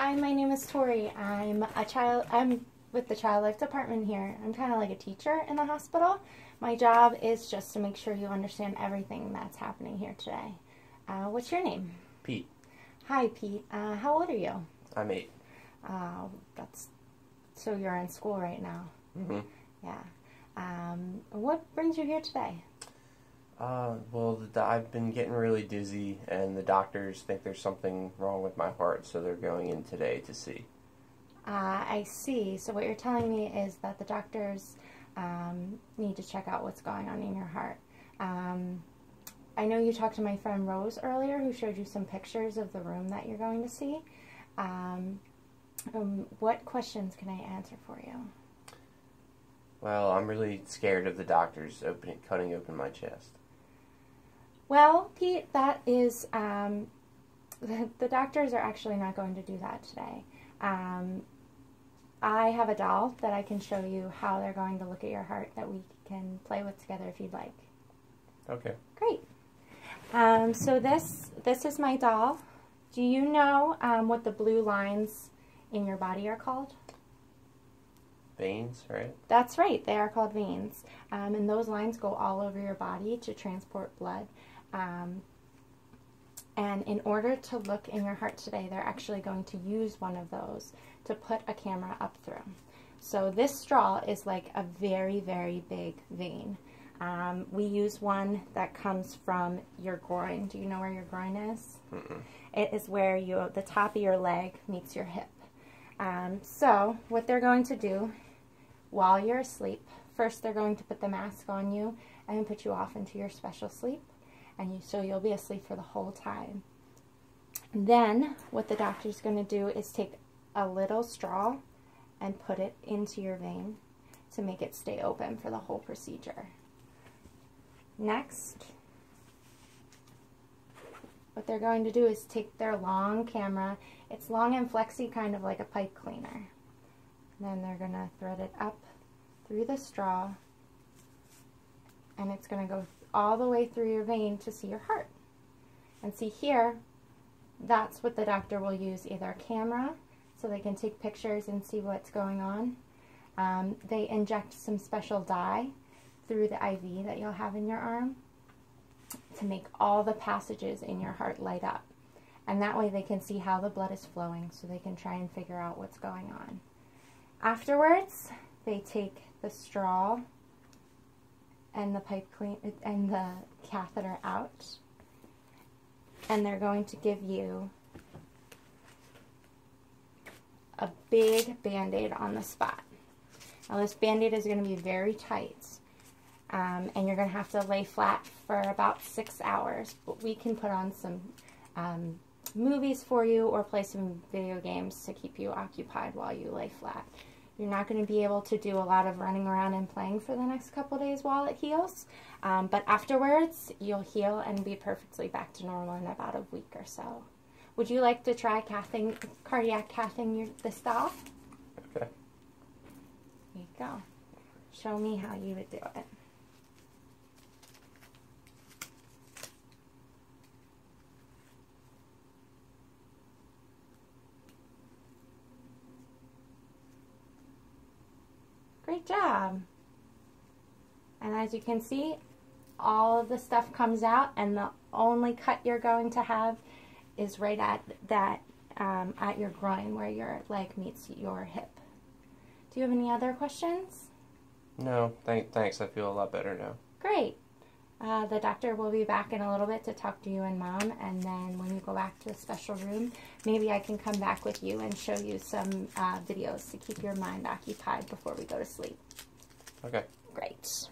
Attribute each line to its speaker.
Speaker 1: Hi, my name is Tori. I'm with the Child Life Department here. I'm kind of like a teacher in the hospital. My job is just to make sure you understand everything that's happening here today. What's your name?
Speaker 2: Pete.
Speaker 1: Hi, Pete. How old are you?
Speaker 2: I'm 8.
Speaker 1: So you're in school right now.
Speaker 2: Mm-hmm.
Speaker 1: Yeah. What brings you here today?
Speaker 2: Well, I've been getting really dizzy, and the doctors think there's something wrong with my heart, so they're going in today to see.
Speaker 1: I see. So what you're telling me is that the doctors need to check out what's going on in your heart. I know you talked to my friend Rose earlier, who showed you some pictures of the room that you're going to see. What questions can I answer for you?
Speaker 2: Well, I'm really scared of the doctors cutting open my chest.
Speaker 1: Well, Pete, that is, the doctors are actually not going to do that today. I have a doll that I can show you how they're going to look at your heart that we can play with together if you'd like.
Speaker 2: Okay.
Speaker 1: Great. So this is my doll. Do you know what the blue lines in your body are called?
Speaker 2: Veins, right?
Speaker 1: That's right. They are called veins. And those lines go all over your body to transport blood. And in order to look in your heart today, they're actually going to use one of those to put a camera up through. So this straw is like a very, very big vein. We use one that comes from your groin. Do you know where your groin is?
Speaker 2: Mm-mm.
Speaker 1: It is where the top of your leg meets your hip. So what they're going to do while you're asleep, first they're going to put the mask on you and put you off into your special sleep. So you'll be asleep for the whole time. Then what the doctor's going to do is take a little straw and put it into your vein to make it stay open for the whole procedure. Next, what they're going to do is take their long camera. It's long and flexy, kind of like a pipe cleaner. Then they're going to thread it up through the straw, and it's going to go all the way through your vein to see your heart. And see here, that's what the doctor will use, either a camera so they can take pictures and see what's going on. They inject some special dye through the IV that you'll have in your arm to make all the passages in your heart light up. And that way they can see how the blood is flowing, so they can try and figure out what's going on. Afterwards, they take the straw and the catheter out, and they're going to give you a big Band-Aid on the spot. Now this Band-Aid is going to be very tight, and you're going to have to lay flat for about 6 hours, but we can put on some movies for you or play some video games to keep you occupied while you lay flat. You're not going to be able to do a lot of running around and playing for the next couple days while it heals, but afterwards you'll heal and be perfectly back to normal in about a week or so. Would you like to try cardiac cathing this doll?
Speaker 2: Okay.
Speaker 1: Here you go. Show me how you would do it. Great job. And as you can see, all of the stuff comes out, and the only cut you're going to have is right at that at your groin, where your leg meets your hip. Do you have any other questions?
Speaker 2: No, thanks. I feel a lot better now.
Speaker 1: Great. The doctor will be back in a little bit to talk to you and Mom, and then when you go back to a special room, maybe I can come back with you and show you some videos to keep your mind occupied before we go to sleep.
Speaker 2: Okay.
Speaker 1: Great.